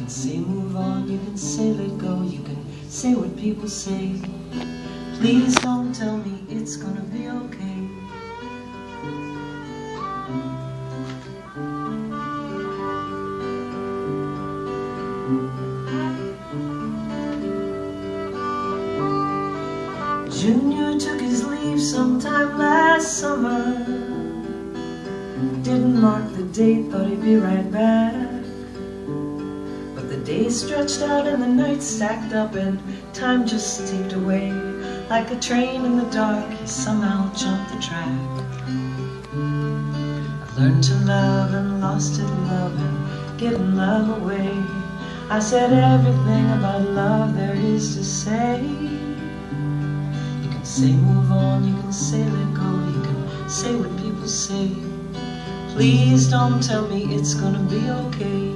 can say move on, you can say let go, you can say what people say. Please don't tell me it's gonna be okay. Junior took his leave sometime last summer. Didn't mark the date, thought he'd be right back. But the days stretched out and the nights stacked up, and time just ticked away. Like a train in the dark, he somehow jumped the track. I learned to love and lost it loving, giving love away. I said everything about love there is to say. You can say move on, you can say let go, you can say what people say. Please don't tell me it's gonna be okay.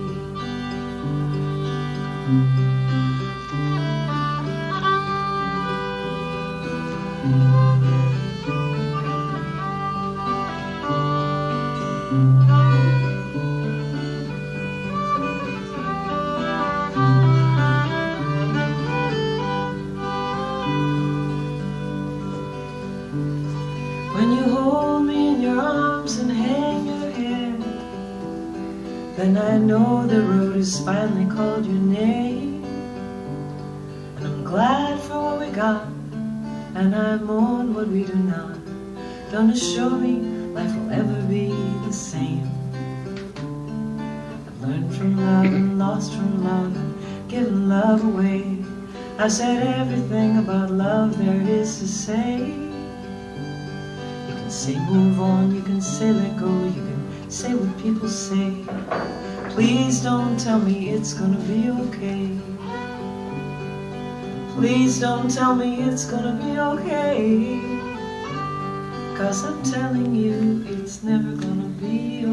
When you hold me in your arms and hang your head, then I know the road has finally called your name. And I'm glad for what we got, and I mourn what we do not. Don't assure me life will ever be the same. I've learned from love and lost from love and given love away. I said everything about love there is to say. You can say move on, you can say let go, you can say what people say. Please don't tell me it's gonna be okay. Please don't tell me it's gonna be okay. 'Cause I'm telling you it's never gonna be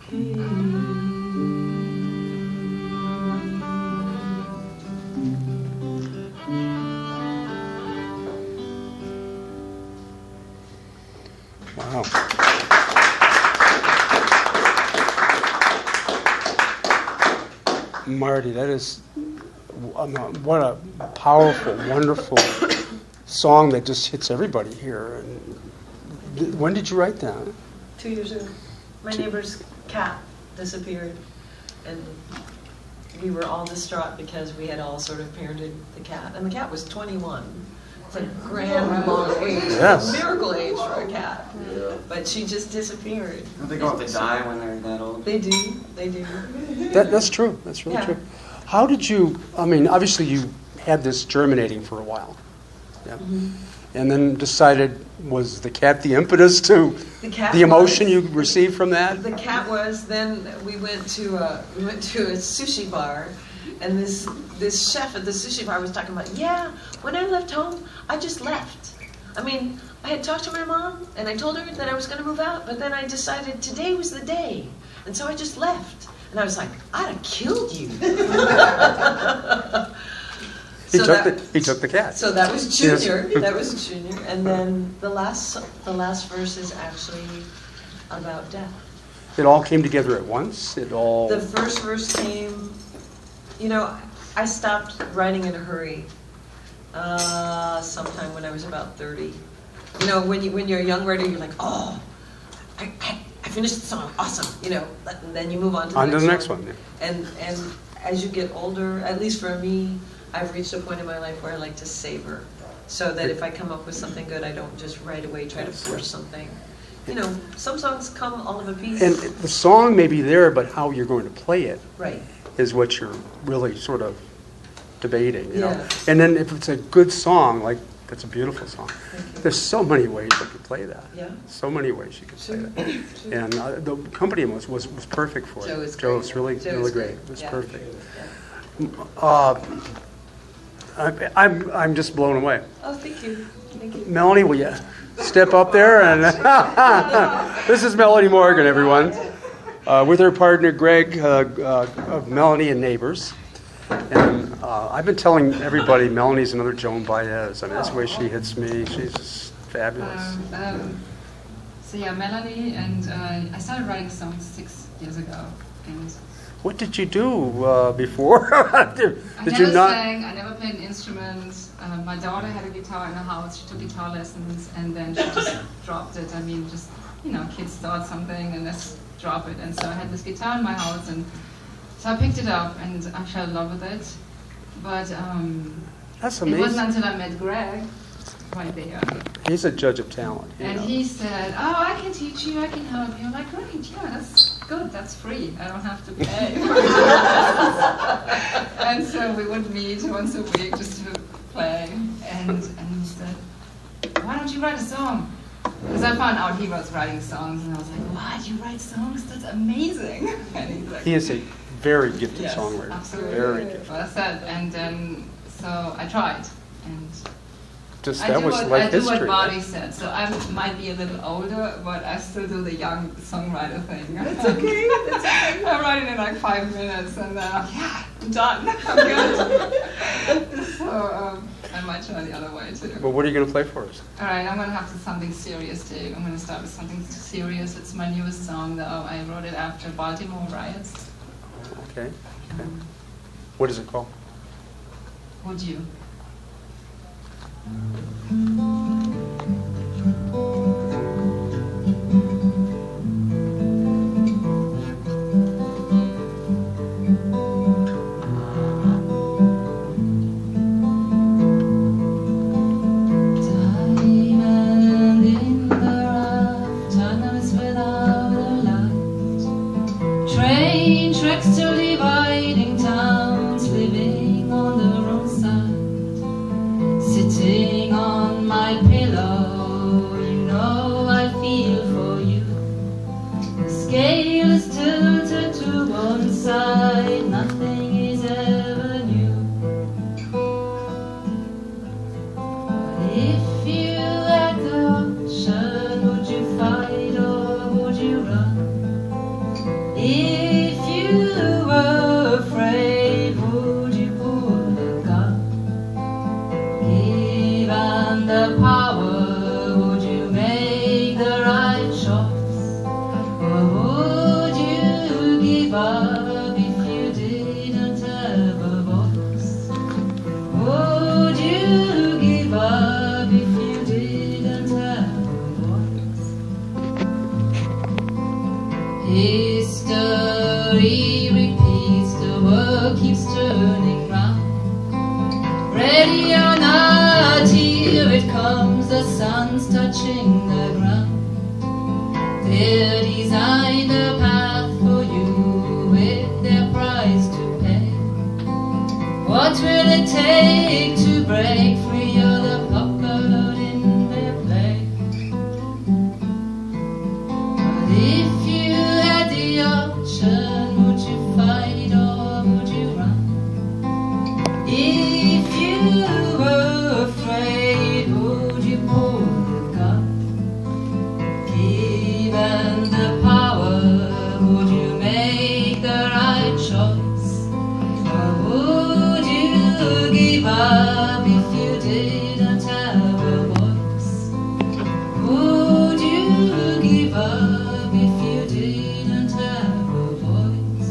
okay. Wow. Marty, that is, what a powerful, wonderful song that just hits everybody here. And when did you write that? 2 years ago. My neighbor's cat disappeared, and we were all distraught because we had all sort of parented the cat, and the cat was 21. It's a grand long age, Yes. a miracle age for a cat. Yeah. But she just disappeared. Don't they go off to die when they're that old? They do, they do. That's true. That's really true. How did you, I mean, obviously you had this germinating for a while. Yeah. Mm-hmm. And then decided, was the cat the impetus to the emotion you received from that? The cat was. Then we went to a sushi bar, and this chef at the sushi bar was talking about, yeah, when I left home, I just left. I mean, I had talked to my mom, and I told her that I was going to move out, but then I decided today was the day, and so I just left. And I was like, I'd have killed you. He took the cat. So that was Junior. Yes. That was Junior. And then the last verse is actually about death. It all came together at once? The first verse came, I stopped writing in a hurry sometime when I was about 30. When you're a young writer, you're like, oh, I finished the song, awesome, and then you move on to the next one. Yeah. And as you get older, at least for me, I've reached a point in my life where I like to savor, so that if I come up with something good, I don't just right away try to force something. Some songs come all of a piece. And the song may be there, but how you're going to play it is what you're really sort of debating. You know? And then if it's a good song, like that's a beautiful song. There's so many ways you could play that. Yeah. So many ways you could play that. And the accompaniment was perfect for it. Joe was really great. It was perfect. Yeah. I'm just blown away. Oh, thank you. Thank you. Melanie, will you step up there? And this is Melanie Morgan, everyone, with her partner Greg of Melanie and Naybors. And I've been telling everybody Melanie's another Joan Baez. I mean, that's the way she hits me. She's just fabulous. So yeah, Melanie, and I started writing songs 6 years ago. And what did you do before? did I you never not? sang, I never played an instrument. My daughter had a guitar in the house, she took guitar lessons, and then she just dropped it. I mean, just, you know, kids start something and let's drop it. And so I had this guitar in my house, and so I picked it up and I fell in love with it. But That's it amazing. wasn't until I met Greg, right there. He's a judge of talent. you And know. he said, oh, I can teach you, I can help you. I'm like, great, yeah, that's good, that's free. I don't have to pay. And so we would meet once a week just to play. And he said, why don't you write a song? Because I found out he was writing songs, and I was like, what, you write songs? That's amazing. And he's like, He is a very gifted yes, songwriter. absolutely. Very gifted. So I said, and then, so I tried. And Just I that do was what, like I do history. what Marty said, so I might be a little older, but I still do the young songwriter thing. That's okay. That's okay. I write it in like 5 minutes, and then yeah, I'm done. I'm good. So I might try the other way too. Well, what are you going to play for us? All right, I'm gonna have something serious too. I'm gonna start with something serious. It's my newest song, though. I wrote it after Baltimore riots. Okay. What is it called? Would you? Diamond in the rough, tunnels without a light, train tracks to dividing towns, living on the wrong side. Sitting on my pillow, you know I feel for you. The scale is tilted to one side, nothing is ever new. But if you had the option, would you fight or would you run? If you were afraid, would you pull the gun? Given the power, would you make the right choice? Or would you give up if you didn't have a voice? Would you give up if you didn't have a voice? History repeats, the world keeps turning round. Ready or not, here it comes, the sun's touching the ground. They'll design a path for you with their price to pay. What will it take to break free of the puppet in their play? But if you had the option, would you fight or would you run? If you were afraid, would you pull the gun? Given the power, would you make the right choice? Or would you give up if you didn't have a voice? Would you give up if you didn't have a voice?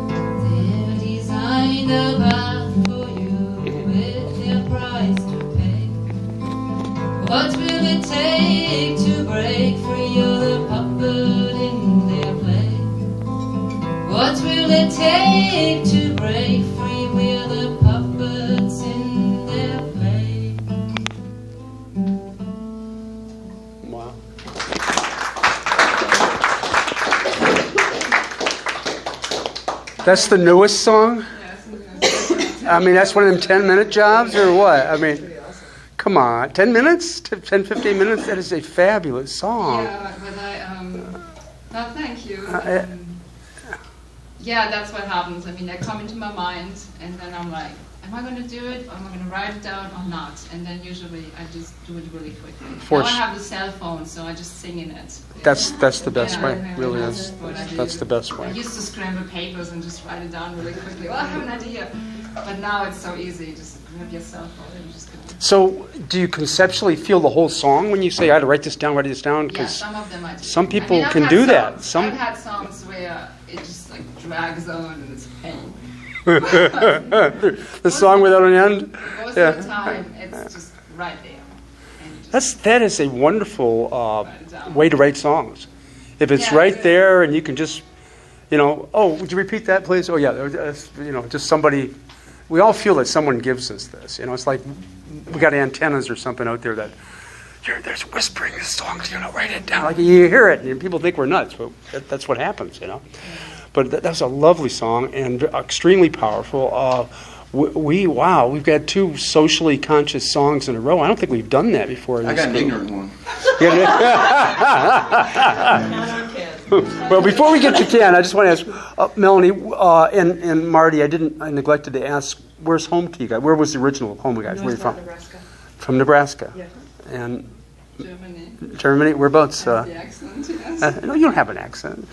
They'll design a path for you with their price to pay. What will it take to break free of the puppet in their play? What will it take to break free with the puppets in their play? Wow. That's the newest song? I mean, that's one of them 10-minute jobs or what? I mean, come on. 10 minutes? 10, 15 minutes? That is a fabulous song. Yeah, but no, thank you. I- Yeah, that's what happens. I mean, they come into my mind, and then I'm like, I am I going to do it, or am I going to write it down or not? And then usually I just do it really quickly. Now I have the cell phone, so I just sing in it. That's the best way, really is. That's the best way. I used to scramble papers and just write it down really quickly. Well, I have an idea. But now it's so easy. Just grab your cell phone and just go. So, do you conceptually feel the whole song when you say, I had to write this down? Yeah, some of them I do. Some people I've can had do songs, that. I've had songs where it just like drags on and it's pain. The song without an end? Most of the time, it's just right there. And just That is a wonderful way to write songs. If it's right there and you can just, oh, would you repeat that, please? Oh, yeah, just somebody. We all feel that someone gives us this. It's like we got antennas or something out there that there's whispering this song. Write it down. Like you hear it, and people think we're nuts, but that's what happens. But that's a lovely song and extremely powerful. We've got 2 socially conscious songs in a row. I don't think we've done that before. I got an ignorant one. Well, before we get to Ken, I just want to ask Melanie and Marty. I neglected to ask, where's home to you guys? Where was the original home, you guys? Where are you from? Nebraska. From Nebraska. Yeah. And Germany. Germany. Whereabouts? The accent, yes. No, you don't have an accent.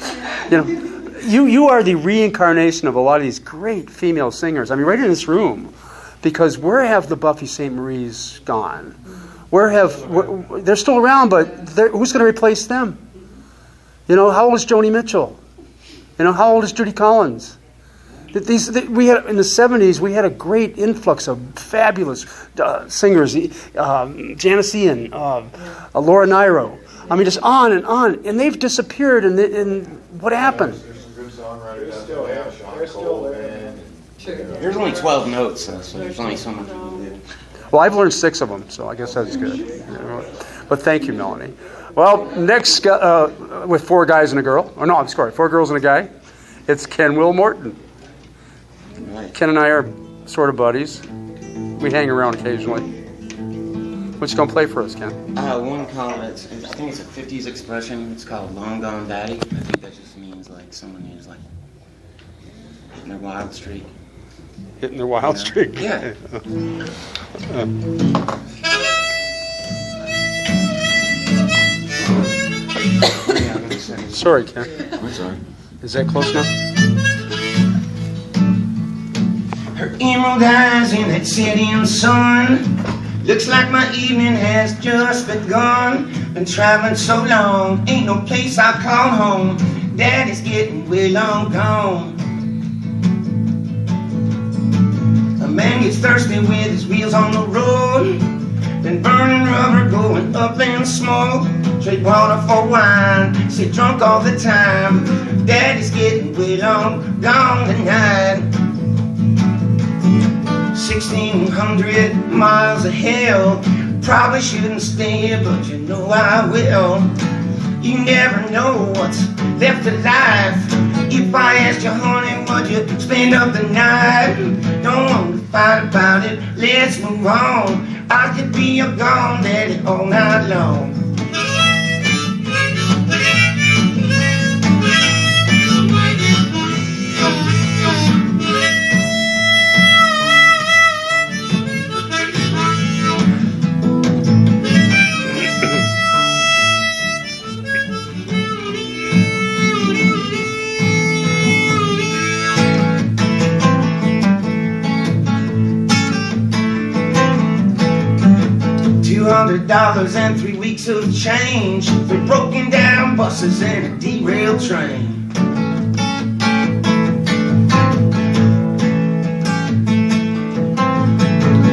You are the reincarnation of a lot of these great female singers. I mean, right in this room, because where have the Buffy St. Marie's gone? They're still around, but who's going to replace them? How old is Joni Mitchell? How old is Judy Collins? We had in the 70s. We had a great influx of fabulous singers, Janice Ian, Laura Nyro. I mean, just on, and they've disappeared. And what happened? There's some good songwriters out there. Sean Coleman. There's only 12 notes, so there's only so much you can do. Well, I've learned 6 of them, so I guess that's good. But thank you, Melanie. Well, next, with 4 guys and a girl. Oh, no, I'm sorry, 4 girls and a guy. It's Ken Will Morton. Right. Ken and I are sort of buddies. We hang around occasionally. What you going to play for us, Ken? One called, I think it's a 50s expression. It's called Long Gone Daddy. I think that just means like someone who's like hitting their wild streak. Hitting their wild streak? Yeah. Sorry, Ken. I'm sorry. Is that close enough? Her emerald eyes in that setting sun. Looks like my evening has just begun. Been traveling so long, ain't no place I call home. Daddy's getting way long gone. A man gets thirsty with his wheels on the road. Been burning rubber, going up in smoke. Trade water for wine, sit drunk all the time. Daddy's getting way long gone tonight. 1,600 miles of hell. Probably shouldn't stay here, but you know I will. You never know what's left alive. If I asked you, honey, would you spend up the night? Don't want to fight about it, let's move on. I could be your gone daddy all night long. 200 and 3 weeks of change for broken down buses and a derailed train.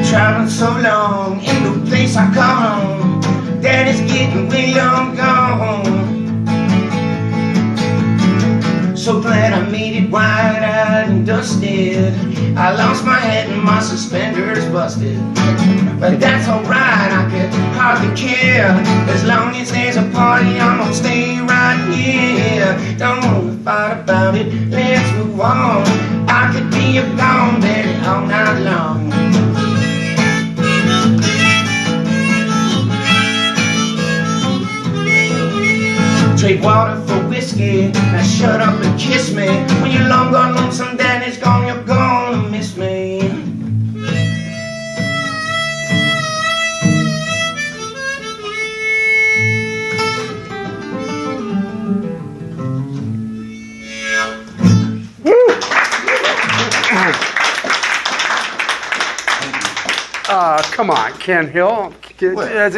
Traveling so long, ain't no place I call home. Daddy's getting way long gone. So glad I made it wide-eyed and dusted. I lost my hat and my suspenders busted. But that's alright, I could hardly care. As long as there's a party, I'm gonna stay right here. Don't wanna fight about it, let's move on. I could be a gone daddy all night long. Trade water for whiskey, now shut up and kiss me. When you're long gone lonesome, daddy's gone, you're gonna miss me. come on, Ken Hill. What? That's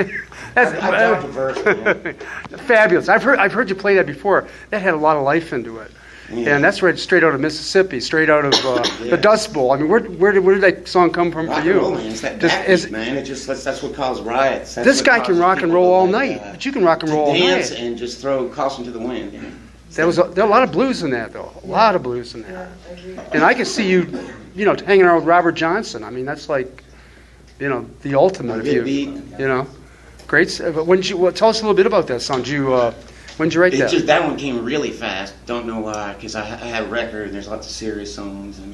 I dropped a verse, man. fabulous. I've heard you play that before. That had a lot of life into it. Yeah. And that's right, straight out of Mississippi, straight out of the Dust Bowl. I mean, where did that song come from Rock for and you? roll, man. It's that backbeat, man. That's what caused riots. This guy can rock and roll all night, but you can rock and roll all night. Dance and just throw caution to the wind. You know? There are a lot of blues in that, though. A lot of blues in that. And I can see you, hanging around with Robert Johnson. I mean, that's like, the ultimate. Good beat. Great. But tell us a little bit about that song. When did you write that? That one came really fast. Don't know why, because I had a record. There's lots of serious songs, and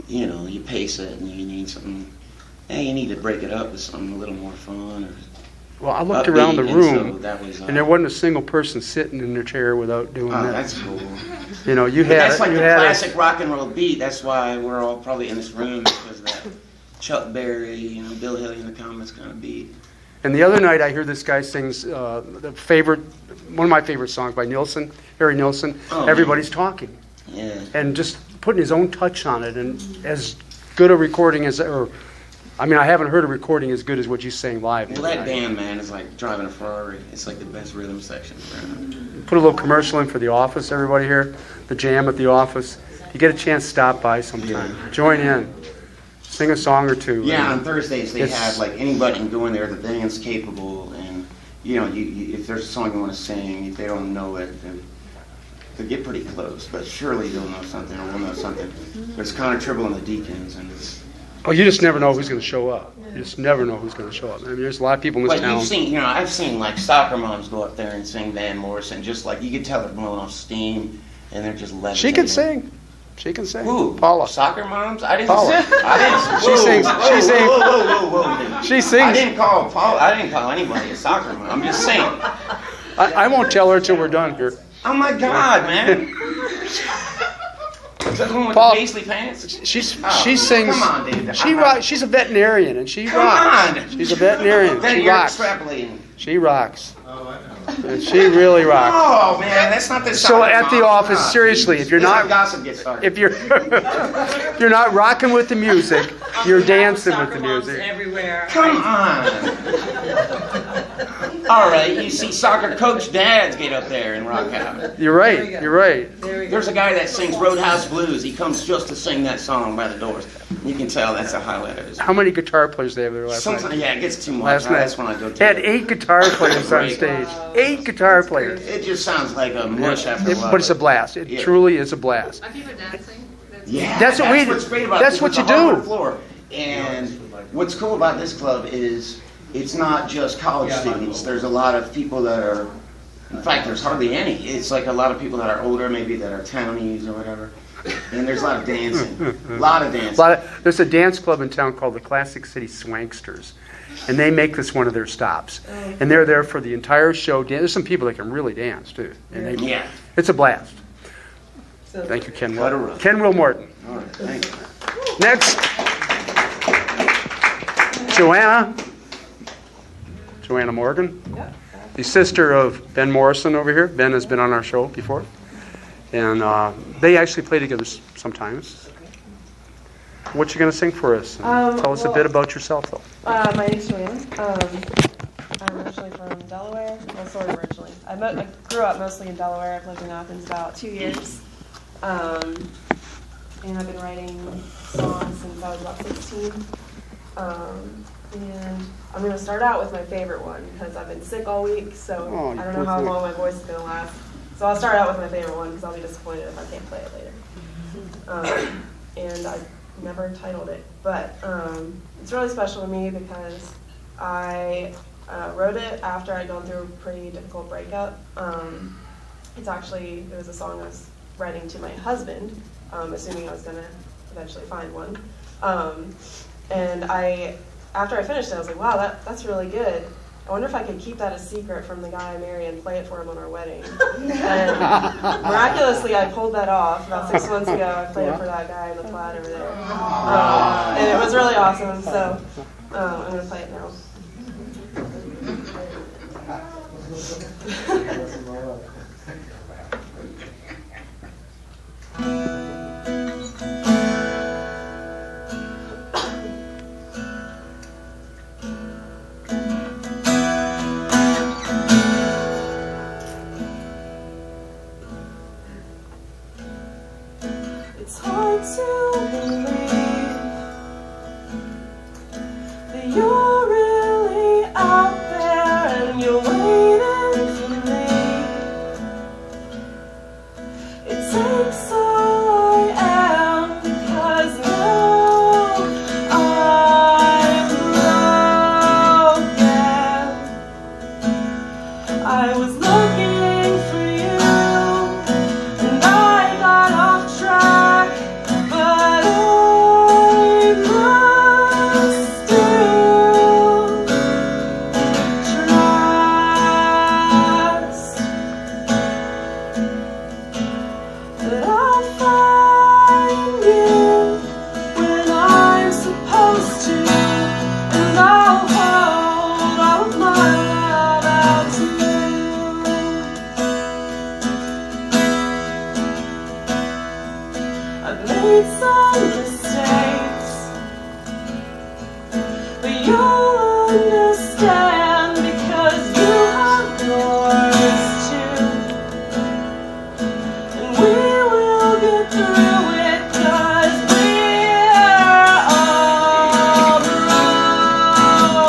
you pace it, and you need something. You need to break it up with something a little more fun. Well, I looked around the room, so and there wasn't a single person sitting in their chair without doing that. That's cool. That's like the classic rock and roll beat. That's why we're all probably in this room, because of that Chuck Berry, Bill Haley in the Comments kind of beat. And the other night, I hear this guy sings one of my favorite songs by Harry Nilsson. Everybody's Talking. Yeah. And just putting his own touch on it, and as good a recording I haven't heard a recording as good as what you sang live. Well, that band, man, is like driving a Ferrari. It's like the best rhythm section around. Put a little commercial in for The Office, everybody here. The Jam at The Office. If you get a chance, stop by sometime. Yeah. Join in. Sing a song or two. Yeah, on Thursdays they have, like, anybody can go in there. The band's capable, and, if there's a song you want to sing, if they don't know it, then they'll get pretty close. But surely they'll know something, or we'll know something. There's Connor Tribble and the Deacons, and you just never know who's going to show up. You just never know who's going to show up. I mean, there's a lot of people in this town. You've seen, I've seen like soccer moms go up there and sing Van Morrison, just like you could tell they're blowing off steam, and they're just levitating. She can sing. She can sing. Who? Paula. Soccer moms? I didn't. Paula. She sings. She sings. Whoa. She sings. I didn't call Paula. I didn't call anybody a soccer mom. I'm just saying. I won't tell her until we're done here. Oh my God, man. Is that the one with the paisley pants? She sings. Come on, Dave. She's a veterinarian, and she Come rocks. on. She's a veterinarian. Then She you're rocks. extrapolating. She rocks. And she really rocks. Oh man, that's not the So soccer at the mom. office, seriously, if you're This is how not gossip gets started. if you're not rocking with the music, you're dancing with the music. Everywhere. Come on. All right, you see soccer coach dads get up there and rock out. You're right. You're right. There's a guy that sings Roadhouse Blues. He comes just to sing that song by the Doors. You can tell that's a highlight of his. How many guitar players did they have there last night? Yeah, it gets too much. Last night. That's when I go to Had it. 8 guitar players on stage. 8 guitar players. It just sounds like a mush after a while. But it's a blast. It truly is a blast. Are people dancing? Yeah, That's what we- what's great about that's this. what It's you a hardwood do. Floor. And what's cool about this club is it's not just college students. There's a lot of people that are, in fact, there's hardly any. It's like a lot of people that are older, maybe that are townies or whatever. And there's a lot of dancing. A lot of dancing. There's a dance club in town called the Classic City Swanksters. And they make this one of their stops. And they're there for the entire show. There's some people that can really dance, too. And Yeah. It's a blast. Thank you, Ken Will Morton. All right, thank you. Next, Joanna Morgan, the sister of Ben Morrison over here. Ben has been on our show before. And they actually play together sometimes. What you going to sing for us? Tell us a bit about yourself, though. My name's Joanna. I'm originally from Delaware. Well, sort of originally. I grew up mostly in Delaware. I've lived in Athens about 2 years. And I've been writing songs since I was about 16. And I'm going to start out with my favorite one because I've been sick all week, so I don't know how long my voice is going to last. So I'll start out with my favorite one because I'll be disappointed if I can't play it later. And I never titled it, but it's really special to me because I wrote it after I'd gone through a pretty difficult breakup. It was a song I was writing to my husband, assuming I was going to eventually find one. And after I finished it, I was like, wow, that's really good. I wonder if I could keep that a secret from the guy I married and play it for him on our wedding. And miraculously, I pulled that off. About 6 months ago, I played it for that guy in the flat over there. And it was really awesome, so I'm going to play it now. It's hard to believe that you're really out there and you're waiting for me. It takes all I am because now I'm broken. I was looking for you and I got off track, but I must still trust that I'll find you when I'm supposed to, and I'll hold all of my love out to you. I've made some mistakes, but you'll understand because you have yours too. And we will get through it 'cause we're all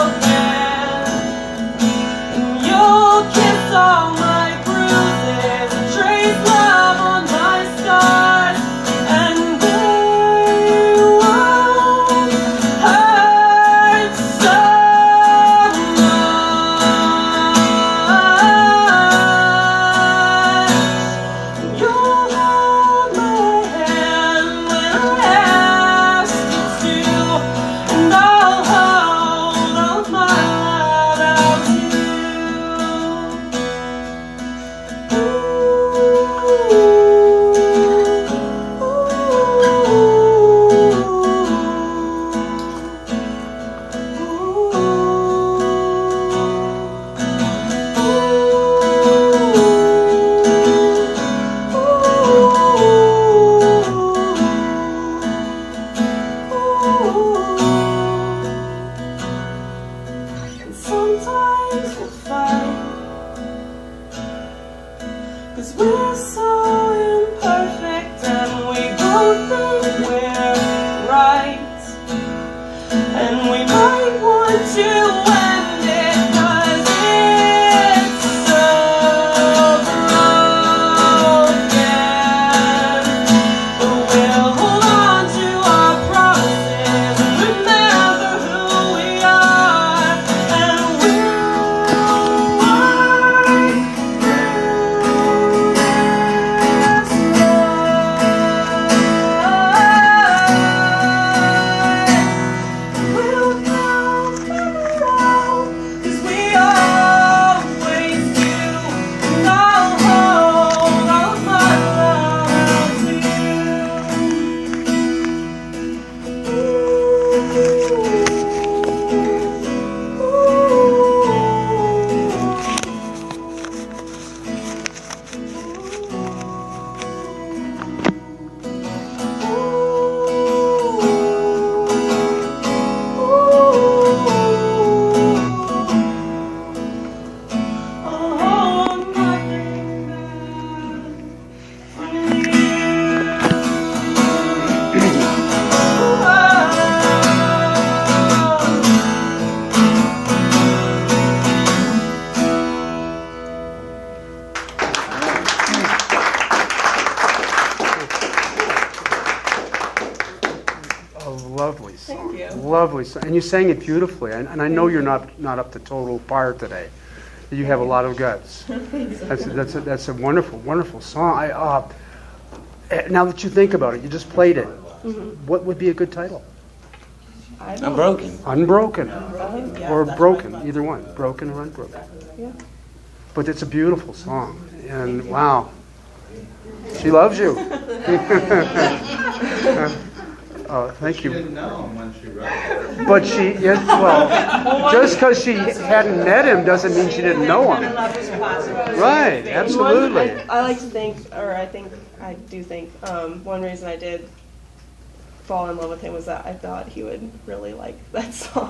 broken. And you'll kiss all my bruises and trace love on my scars, and they won't hurt so much. You'll hold my hand when I ask you to, and I'll hold all of my love out to And sometimes we'll fight 'cause we're so imperfect and we both think we're right. And we might want to end it 'cause it's so broken. But we'll hold on to our promises and remember who we are, and we'll work through this life. We'll come back around 'cause we always do, and I'll hold all of my love out to A lovely song. Thank you. Lovely song. And you sang it beautifully. And I know you're not up to total par today. You have a lot of guts. That's a wonderful, wonderful song. Now that you think about it, you just played it. What would be a good title? I'm broken. Unbroken. Yeah, Or that's Broken, my thought. either one. Broken or Unbroken. Yeah. But it's a beautiful song. And wow, she loves you. Oh, thank She you. didn't know him when she wrote it. But she, well, just because she hadn't met him doesn't mean she didn't know him. Right, absolutely. I like to think, or I do think, one reason I did fall in love with him was that I thought he would really like that song.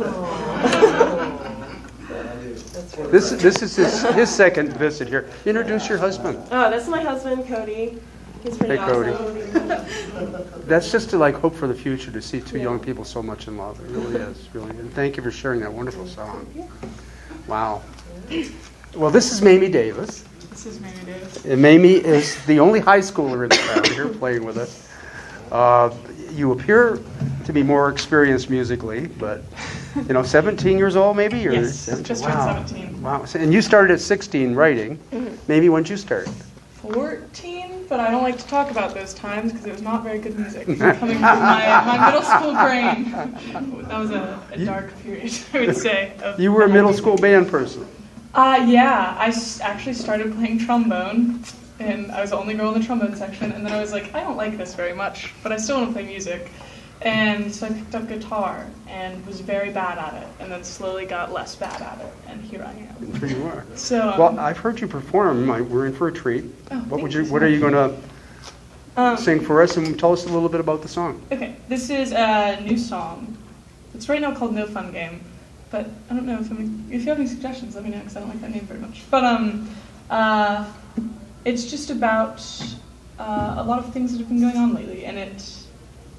This is his second visit here. Introduce your husband. Oh, this is my husband, Cody. He's pretty Hey, Cody. awesome. That's just to like hope for the future to see two young people so much in love. It really is, really. And thank you for sharing that wonderful song. Wow. Well, this is Mamie Davis. This is Mamie Davis. And Mamie is the only high schooler in the crowd here playing with us. You appear to be more experienced musically, but 17 years old maybe? Or Yes, just turned 17. Wow. And you started at 16 writing. Maybe when did you start? 14, but I don't like to talk about those times because it was not very good music coming from my middle school brain. That was a dark period, I would say. You were a middle school band person. Yeah, I actually started playing trombone, and I was the only girl in the trombone section, and then I was like, I don't like this very much, but I still want to play music. And so I picked up guitar and was very bad at it, and then slowly got less bad at it, and here I am. And here you are. So, well, I've heard you perform. We're in for a treat. Oh, What are you going to sing for us, and tell us a little bit about the song? Okay, this is a new song. It's right now called No Fun Game, but I don't know if you have any suggestions, let me know, because I don't like that name very much. But it's just about a lot of things that have been going on lately, and it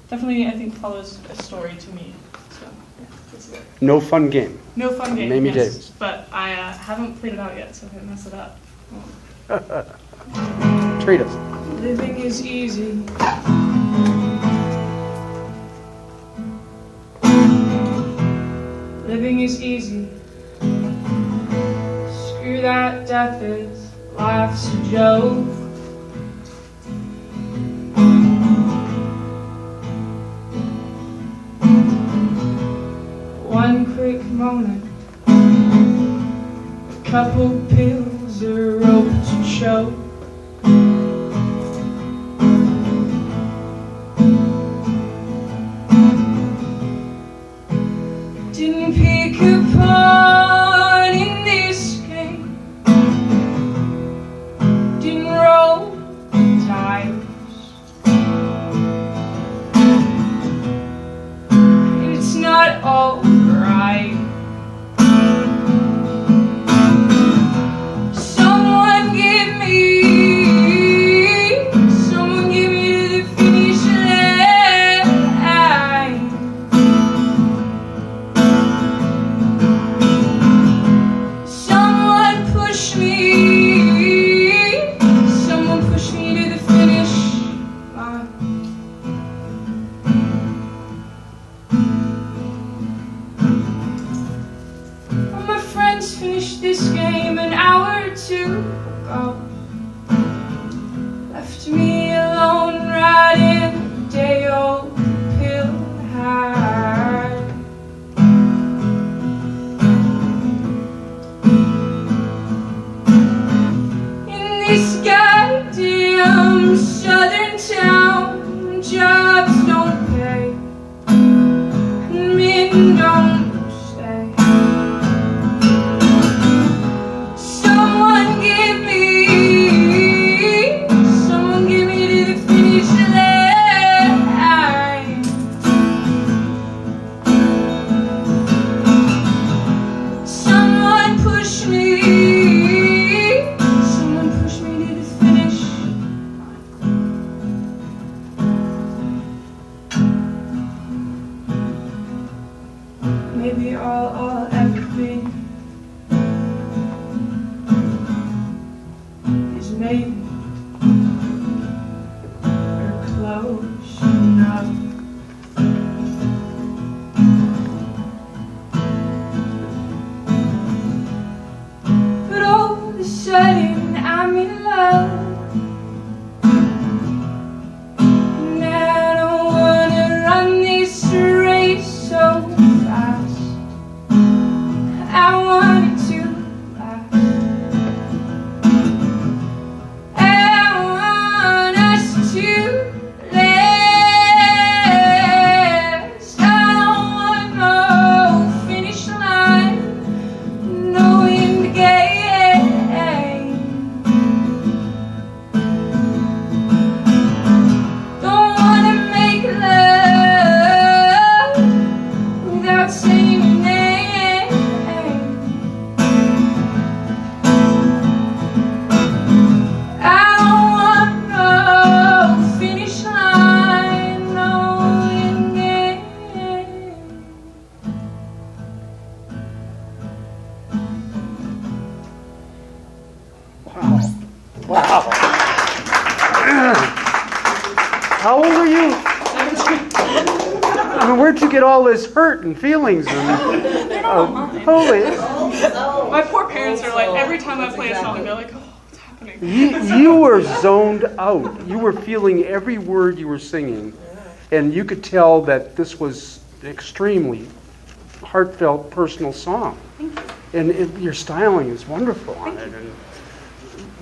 definitely, I think, follows a story to me. So, yeah, this is it. No Fun Game. No Fun Game, Mamie yes. Davis. But I haven't played it out yet, so I'm going to mess it up. Treat us. Living is easy. Living is easy. Screw that death is, life's a joke. One quick moment, a couple pills, a rope to choke. Didn't pick a pawn in this game, didn't roll the dice, and it's not all right. Someone give me to the finish line. Someone push me to the finish line. Well, my friends finished this game an hour or two ago. Left me alone right in the day-old pill high. In this goddamn southern town, jobs don't pay, and men don't stay. Someone give me to the finish line. Someone push me to the finish line. Maybe all I'll ever be is maybe we're close enough. But all of a sudden I'm in love, and I don't wanna run this race so fast. I want it to last. How old are you? I mean, where'd you get all this hurt and feelings? They're not all mine. Holy. My poor parents are like, every time I play a song, they're like, oh, what's happening? You were zoned out. You were feeling every word you were singing. And you could tell that this was an extremely heartfelt, personal song. And your styling is wonderful on it. And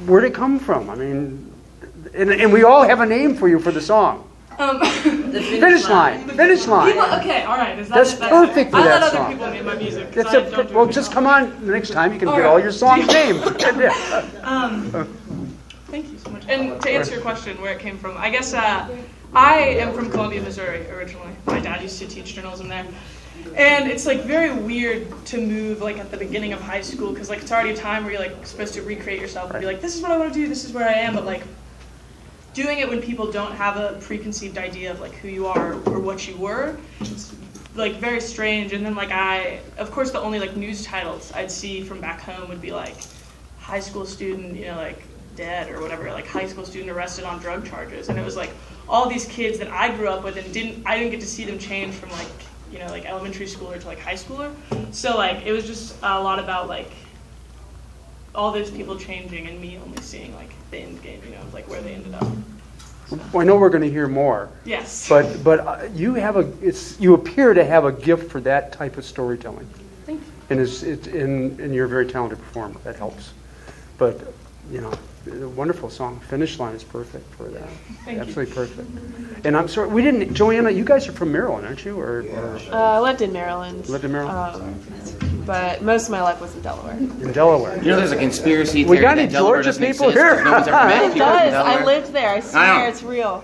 where'd it come from? I mean, and we all have a name for you for the song. Finish line. Finish line. People, okay, all right. That's perfect for that song. I let other people name my music. Well, just come on. Next time you can get all your songs named. Thank you so much. And to answer your question, where it came from, I guess I am from Columbia, Missouri originally. My dad used to teach journalism there. And it's like very weird to move like at the beginning of high school because like it's already a time where you're like supposed to recreate yourself and be like, this is what I want to do, this is where I am, but like doing it when people don't have a preconceived idea of like who you are or what you were, it's like very strange. And then like of course the only like news titles I'd see from back home would be like high school student, you know, like dead or whatever, like high school student arrested on drug charges. And it was like all these kids that I grew up with and I didn't get to see them change from like, you know, like elementary schooler to like high schooler. So like it was just a lot about like all those people changing and me only seeing like the end game, you know, like where they ended up. Well, I know we're going to hear more. Yes. But you you appear to have a gift for that type of storytelling. Thank you. And you're a very talented performer. That helps. But you know, a wonderful song. Finish Line is perfect for that. Thank Absolutely you. Perfect. And I'm sorry, we didn't. Joanna, you guys are from Maryland, aren't you? I lived in Maryland. Lived in Maryland. But most of my life was in Delaware. In Delaware. You know, there's a conspiracy theory We got that any Delaware Georgia doesn't people exist 'cause here? no one's ever met It people from does. Delaware. I lived there. I I swear know. it's real.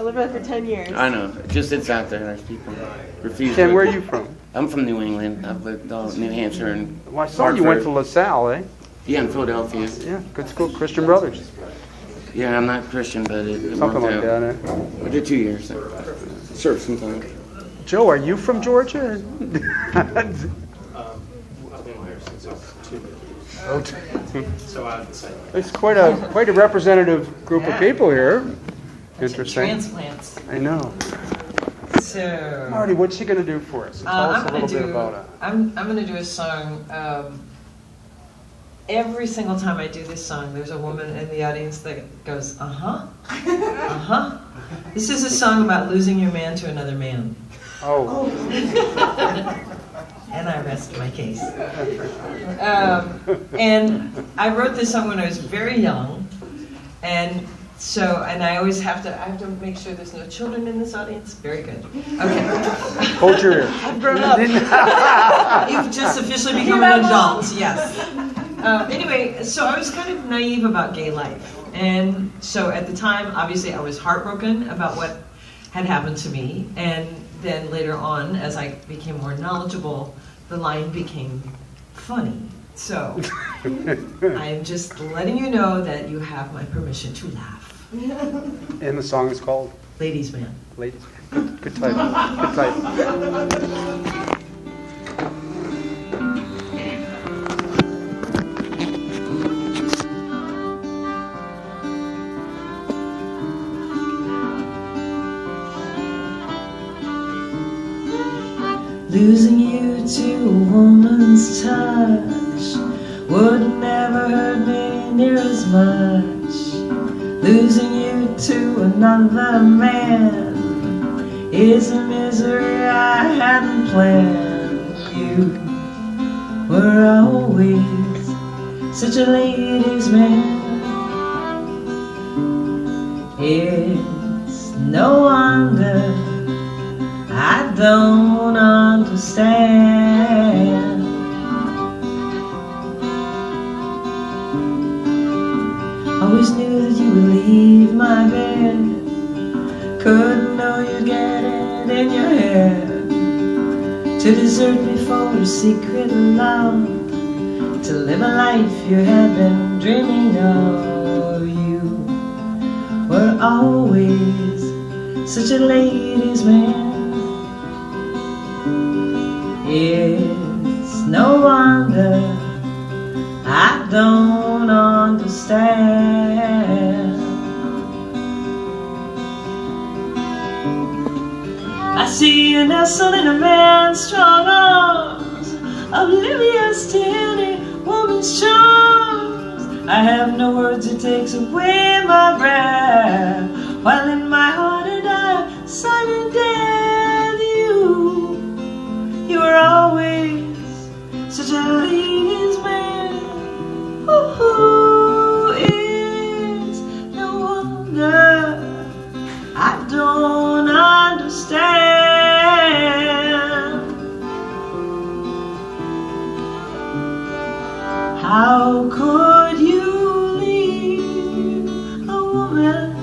I lived there for 10 years. I know. Just it's out there. There's people refuse. Ken, to- where are you from? I'm from New England. I've lived all New Hampshire and Well, I saw you went to LaSalle, eh? Yeah, in Philadelphia. Yeah, good school, Christian Brothers. Yeah, I'm not Christian, but it Something worked like out. that, eh? I did 2 years. Sure, sometimes. Joe, are you from Georgia? I've been here since I was 2 years. So I would say. It's quite a representative group of people here. Interesting. Transplants. I know. So Marty, what's she going to do for us? Tell us a little bit about it. I'm going to do a song. Every single time I do this song, there's a woman in the audience that goes, uh-huh, uh-huh. This is a song about losing your man to another man. Oh. And I rest my case. And I wrote this song when I was very young, and I always have to make sure there's no children in this audience. Very good. Okay. Hold your ear. I've grown up. You've just officially become an adult. Yes. Anyway, so I was kind of naive about gay life, and so at the time, obviously, I was heartbroken about what had happened to me, and then later on, as I became more knowledgeable, the line became funny. So I'm just letting you know that you have my permission to laugh. And the song is called? Ladies' Man. Ladies' Man. Good title. Good title. Losing you to a woman's touch would never hurt me near as much. Losing you to another man is a misery I hadn't planned. You were always such a ladies' man. It's no wonder I don't understand. Always knew that you would leave my bed. Couldn't know you'd get it in your head to desert me for a secret love, to live a life you had been dreaming of. You were always such a ladies' man. It's no wonder I don't understand. see you nestled in a man's strong arms, oblivious to any woman's charms. I have no words, it takes away my breath, while in my heart I die silent death. You were always such a ladies' man. Ooh, it's no wonder I don't understand. How could you leave a woman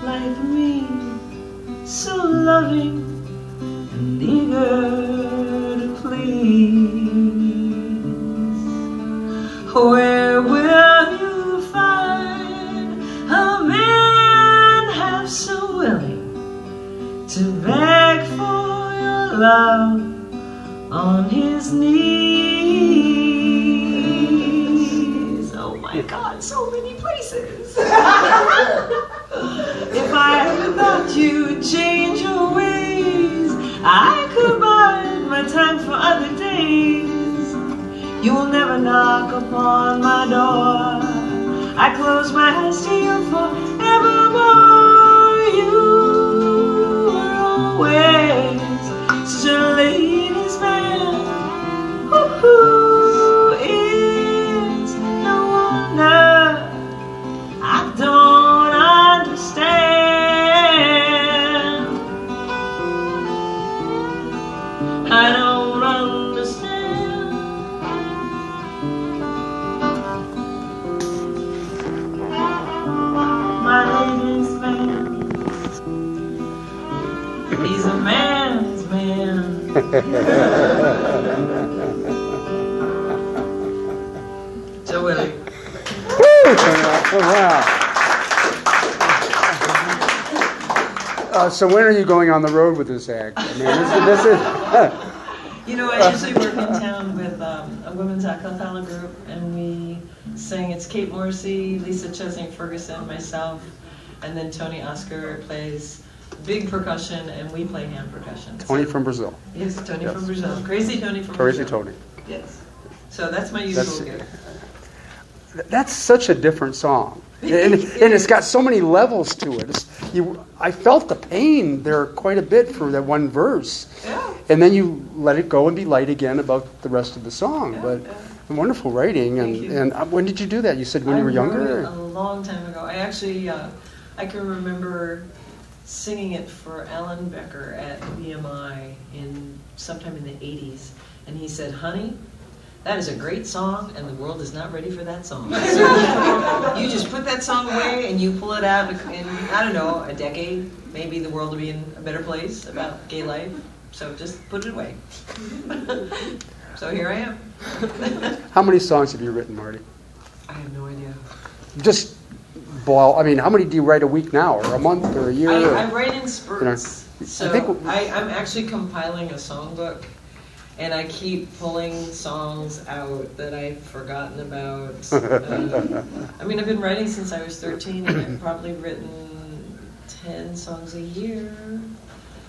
like me, so loving and eager to please? Where will you find a man half so willing to beg for your love on his knees? Oh my God, so many places. If I thought you'd change your ways, I could bide my time for other days. You will never knock upon my door. I close my eyes to you forevermore. You were always such a ladies' man. Ooh, it's no wonder I don't understand. I don't understand. My ladies' man, he's a man's man. So Willie. Wow. So when are you going on the road with this act? I mean, this is You know, I usually work in town with a women's a cappella group, and we sing. It's Kate Morrissey, Lisa Chesney-Ferguson, myself, and then Tony Oscar plays big percussion, and we play hand percussion. Tony from Brazil. Yes, Tony from Brazil. Crazy Tony from Brazil. Crazy Tony. Yes. So that's my usual gear. That's such a different song. And it's got so many levels to it. I felt the pain there quite a bit for that one verse. Yeah. And then you let it go and be light again about the rest of the song. Yeah, but yeah. Wonderful writing. And when did you do that? You said when you were younger? I wrote it a long time ago. I actually, I can remember singing it for Alan Becker at BMI sometime in the 80s. And he said, "Honey, that is a great song, and the world is not ready for that song. So you just put that song away, and you pull it out in, I don't know, a decade. Maybe the world will be in a better place about gay life. So just put it away." So here I am. How many songs have you written, Marty? I have no idea. Just, well, I mean, how many do you write a week now, or a month, or a year? I write in spurts. I'm actually compiling a songbook. And I keep pulling songs out that I've forgotten about. I mean, I've been writing since I was 13, and I've probably written 10 songs a year.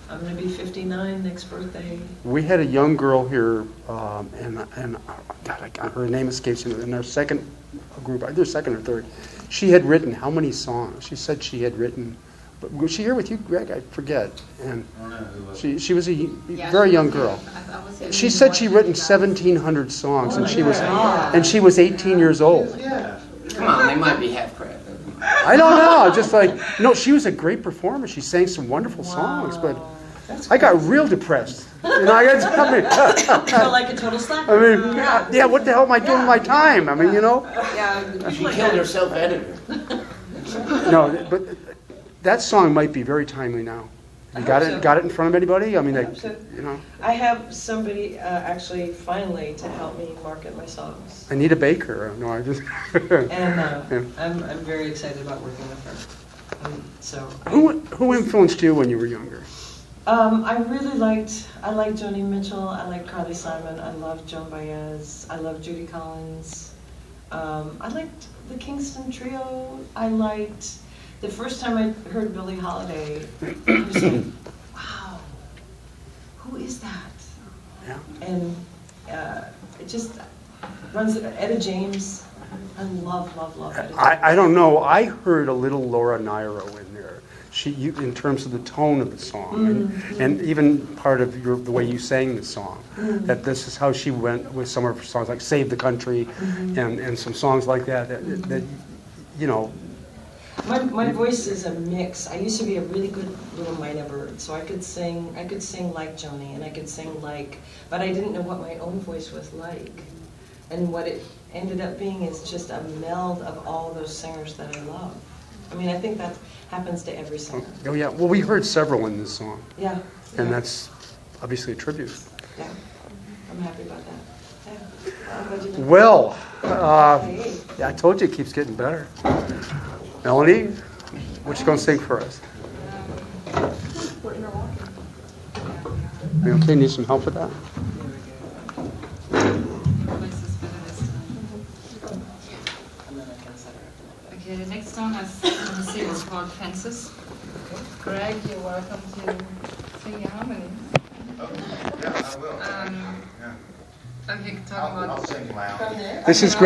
I'm going to be 59 next birthday. We had a young girl here, and God, her name escapes me, in our second group, either second or third. She had written how many songs? She said she had written. But was she here with you, Greg? I forget. And she was a very young girl. She said she'd written 1,700 songs, and she was 18 years old. Come on, they might be half crap. I don't know. Just like no, she was a great performer. She sang some wonderful songs, but I got real depressed. You know, I feel like a total slacker. I mean, yeah. What the hell am I doing with my time? I mean, you know. Yeah. She killed herself editor. No, but. That song might be very timely now. You got it in front of anybody? I mean, you know. I have somebody actually finally to help me market my songs. Anita Baker. No, I just. And I'm very excited about working with her. Who influenced you when you were younger? I liked Joni Mitchell. I liked Carly Simon. I loved Joan Baez. I loved Judy Collins. I liked the Kingston Trio. I liked. The first time I heard Billie Holiday, I was like, wow, is that? Yeah. And it just runs, Etta James, I love Etta James. I don't know. I heard a little Laura Nyro in there. In terms of the tone of the song, and even part of the way you sang the song, that this is how she went with some of her songs, like "Save the Country," and some songs like that. That you know. My voice is a mix. I used to be a really good little minor bird, so I could sing like Joni, and I could sing like, but I didn't know what my own voice was like, and what it ended up being is just a meld of all those singers that I love. I mean, I think that happens to every singer. Oh yeah. Well, we heard several in this song. Yeah. And that's obviously a tribute. Yeah. I'm happy about that. Yeah. Well, I told you it keeps getting better. Melanie, what you gonna sing for us? You okay? Need some help with that? Okay, the next song I'm going to sing is called Fences. Greg, you're welcome to sing your harmony. Yeah, I will. Okay, talk about. I'll sing loud. This is Greg.